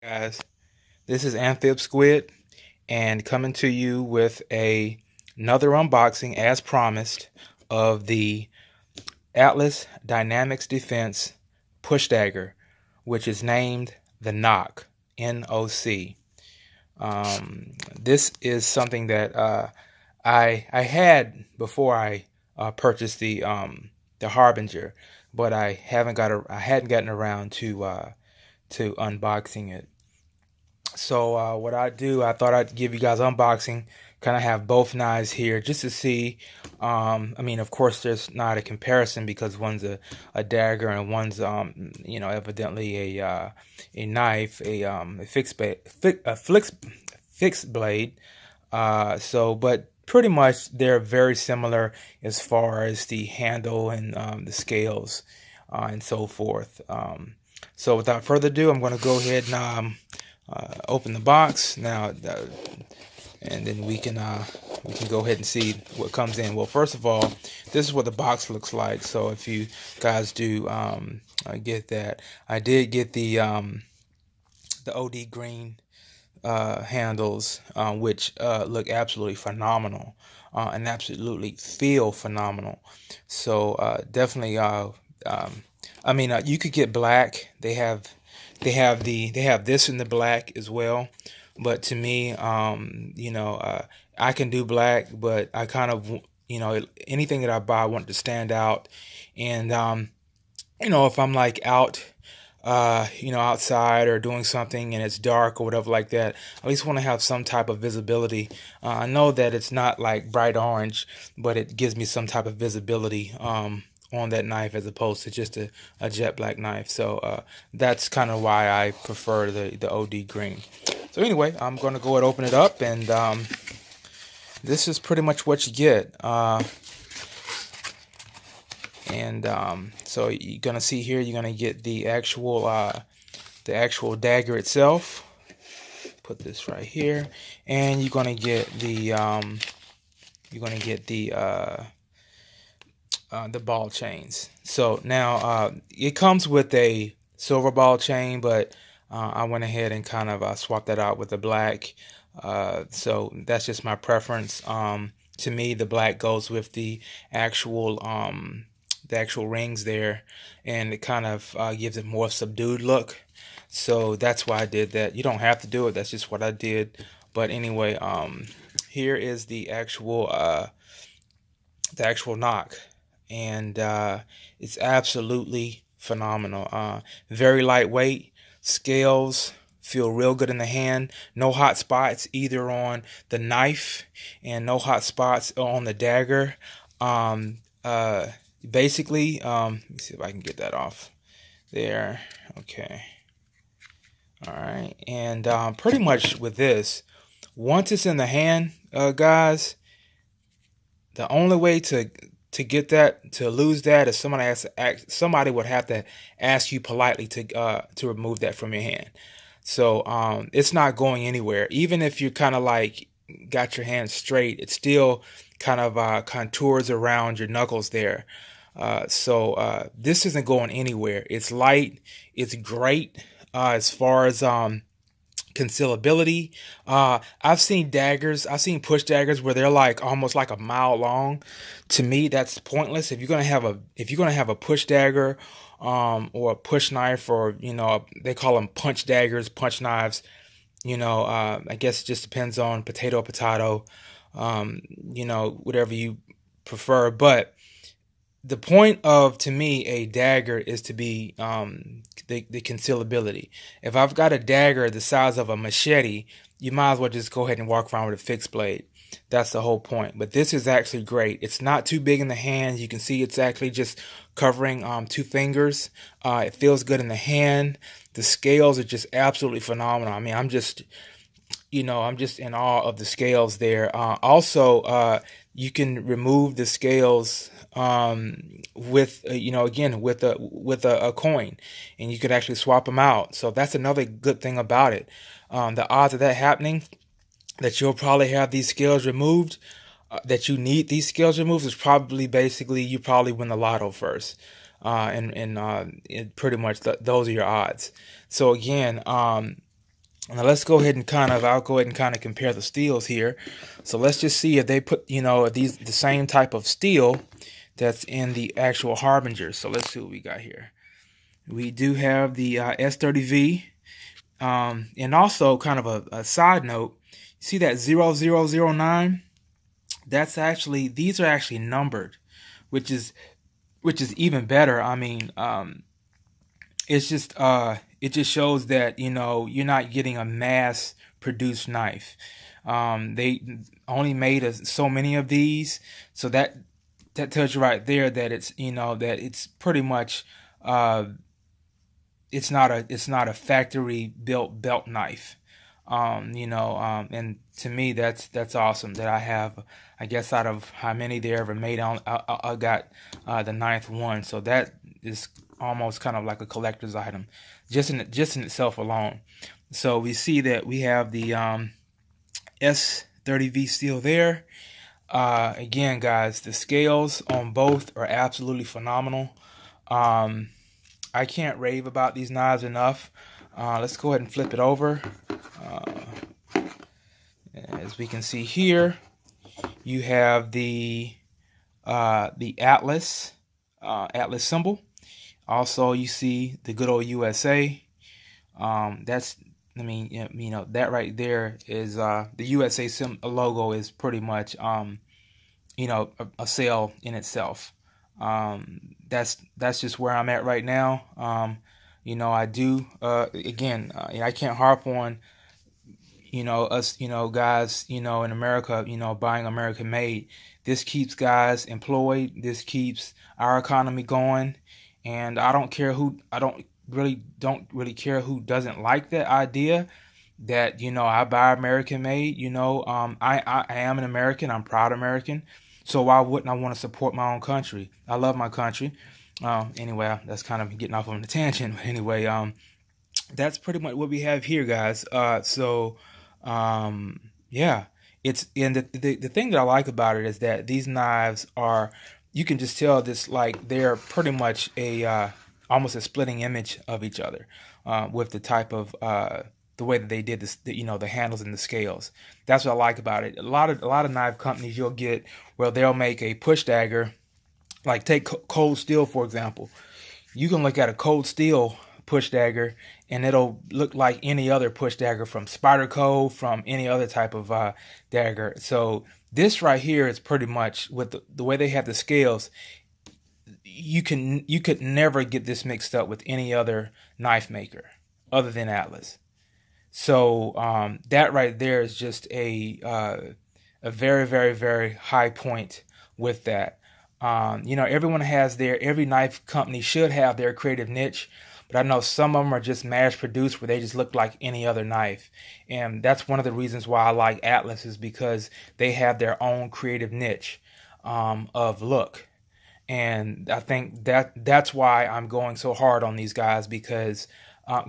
Guys, this is Amphib Squid and coming to you with another unboxing as promised of the Atlas Dynamics Defense Push Dagger, which is named the NOC. This is something that I had before I purchased the Harbinger, but I hadn't gotten around to unboxing it. So what I thought I'd give you guys unboxing, kind of have both knives here just to see. I mean, of course, there's not a comparison because one's a dagger and one's evidently a knife, a fixed blade. But pretty much they're very similar as far as the handle and the scales and so forth. So without further ado, I'm going to go ahead and open the box now, and then we can go ahead and see what comes in. Well, first of all, this is what the box looks like. So if you guys do get that, I did get the OD green handles, which look absolutely phenomenal and absolutely feel phenomenal. So definitely, I mean, you could get black. They have this in the black as well, but to me, I can do black, but I kind of, anything that I buy, I want it to stand out. And if I'm like out, outside or doing something and it's dark or whatever like that, I at least want to have some type of visibility. I know that it's not like bright orange, but it gives me some type of visibility on that knife as opposed to just a jet black knife. So that's kind of why I prefer the OD green. So anyway, I'm going to go and open it up, and this is pretty much what you get. So you're gonna see here, you're gonna get the actual dagger itself. Put this right here, and you're gonna get the ball chains. So now it comes with a silver ball chain, but I went ahead and kind of swapped that out with the black. So that's just my preference. To me, the black goes with the actual rings there, and it kind of gives it more subdued look. So that's why I did that. You don't have to do it. That's just what I did. But anyway, here is the actual knock, and it's absolutely phenomenal. Very lightweight. Scales feel real good in the hand. No hot spots either on the knife, and no hot spots on the dagger. Basically, let me see if I can get that off there. Okay. All right. And pretty much with this, once it's in the hand, guys, the only way to lose that is somebody would have to ask you politely to remove that from your hand. So it's not going anywhere. Even if you kind of like got your hand straight, it still kind of contours around your knuckles there. So this isn't going anywhere. It's light. It's great as far as concealability. I've seen push daggers where they're like almost like a mile long. To me, that's pointless. If you're gonna have a push dagger, or a push knife, or they call them punch daggers, punch knives. I guess it just depends on potato, whatever you prefer. But the point of, to me, a dagger is to be the concealability. If I've got a dagger the size of a machete, you might as well just go ahead and walk around with a fixed blade. That's the whole point. But this is actually great. It's not too big in the hand. You can see it's actually just covering 2 fingers. It feels good in the hand. The scales are just absolutely phenomenal. I mean, I'm just in awe of the scales there. Also, you can remove the scales with again with a coin, and you could actually swap them out. So that's another good thing about it. The odds of that happening, that you'll probably have these scales removed, that you need these scales removed, is probably basically you probably win the lotto first. And pretty much those are your odds. So again, Now let's go ahead and I'll go ahead and kind of compare the steels here. So let's just see if they put, these the same type of steel that's in the actual Harbinger. So let's see what we got here. We do have the S30V, and also kind of a side note. See that 0009? These are actually numbered, which is even better. I mean, it's just it just shows that you're not getting a mass produced knife. They only made so many of these, so that tells you right there that it's that it's pretty much it's not a factory built belt knife. And to me that's awesome that I have, I guess, out of how many they ever made, I got the ninth one. So that is almost kind of like a collector's item just in itself alone. So we see that we have the S30V steel there. Again, guys, the scales on both are absolutely phenomenal. I can't rave about these knives enough. Let's go ahead and flip it over. As we can see here, you have the Atlas symbol. Also, you see the good old USA. That right there is the USA logo is pretty much a sale in itself. That's just where I'm at right now. I do again. I can't harp on us guys in America buying American made. This keeps guys employed. This keeps our economy going. And I don't really care who doesn't like that idea that I buy American made. I am an American. I'm proud American. So why wouldn't I want to support my own country? I love my country. Anyway, that's kind of getting off on a tangent. But anyway, that's pretty much what we have here, guys. Yeah, and the thing that I like about it is that these knives are, you can just tell this, like, they're pretty much almost a splitting image of each other, with the type of the way that they did this, the handles and the scales. That's what I like about it. A lot of knife companies you'll get where they'll make a push dagger, like take cold steel for example. You can look at a cold steel push dagger and it'll look like any other push dagger from Spyderco, from any other type of dagger. So this right here is pretty much, with the way they have the scales, you could never get this mixed up with any other knife maker other than Atlas. So that right there is just a very, very, very high point with that. Everyone has every knife company should have their creative niche, but I know some of them are just mass produced where they just look like any other knife. And that's one of the reasons why I like Atlas, is because they have their own creative niche of look. And I think that's why I'm going so hard on these guys, because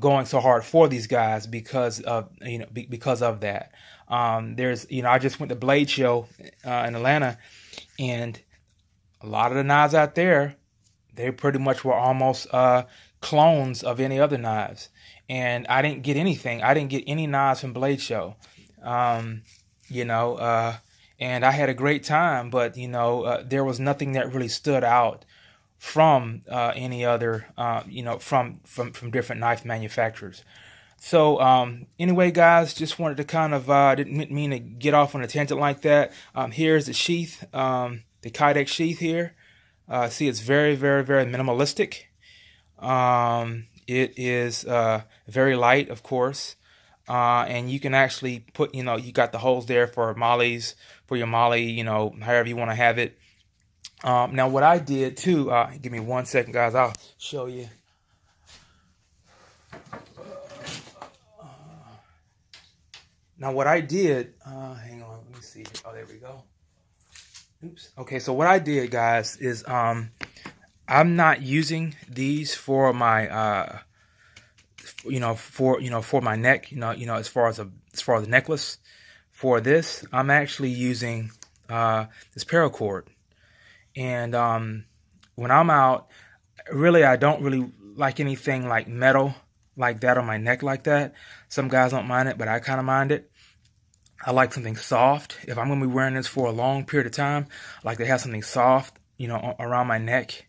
going so hard for these guys because of that. I just went to Blade Show in Atlanta, and a lot of the knives out there, they pretty much were almost clones of any other knives. And I didn't get anything. I didn't get any knives from Blade Show. And I had a great time, but there was nothing that really stood out from any other, from different knife manufacturers. So anyway, guys, just wanted to kind of didn't mean to get off on a tangent like that. Here's the sheath, the Kydex sheath here. See, it's very, very, very minimalistic. It is very light, of course. And you can actually put, you got the holes there for mollies, for your molly, however you want to have it. Now what I did too, give me 1 second, guys, I'll show you. Now what I did, hang on, let me see. Oh, there we go. Oops. Okay, so what I did, guys, is I'm not using these for my for my neck, as far as the necklace. For this, I'm actually using this paracord. And when I'm out, really, I don't really like anything like metal like that on my neck like that. Some guys don't mind it, but I kind of mind it. I like something soft. If I'm going to be wearing this for a long period of time, I like to have something soft, you know, around my neck.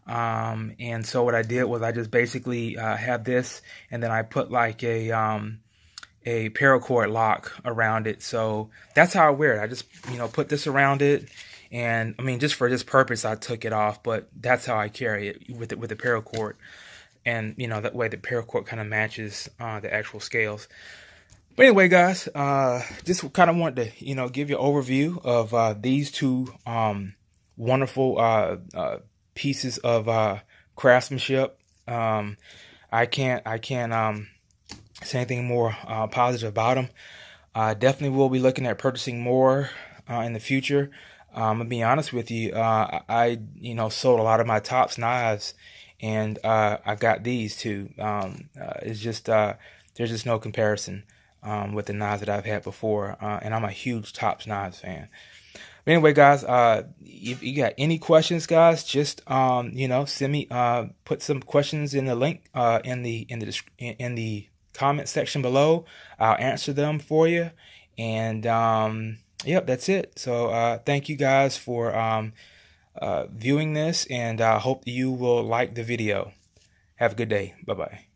And so what I did was I just basically have this, and then I put like a paracord lock around it. So that's how I wear it. I just, you know, put this around it. And I mean, just for this purpose, I took it off, but that's how I carry it with the paracord. And, you know, that way the paracord kind of matches the actual scales. But anyway, guys, just kind of want to, you know, give you an overview of these two wonderful pieces of craftsmanship. I can't say anything more positive about them. Definitely will be looking at purchasing more in the future. I'm gonna be honest with you. I you know, sold a lot of my tops knives, and I got these too. It's just there's just no comparison with the knives that I've had before, and I'm a huge tops knives fan. But anyway, guys, if you got any questions, guys, just you know, send me put some questions in the link in the comment section below. I'll answer them for you, and yep, that's it. So thank you guys for viewing this, and I hope you will like the video. Have a good day. Bye bye.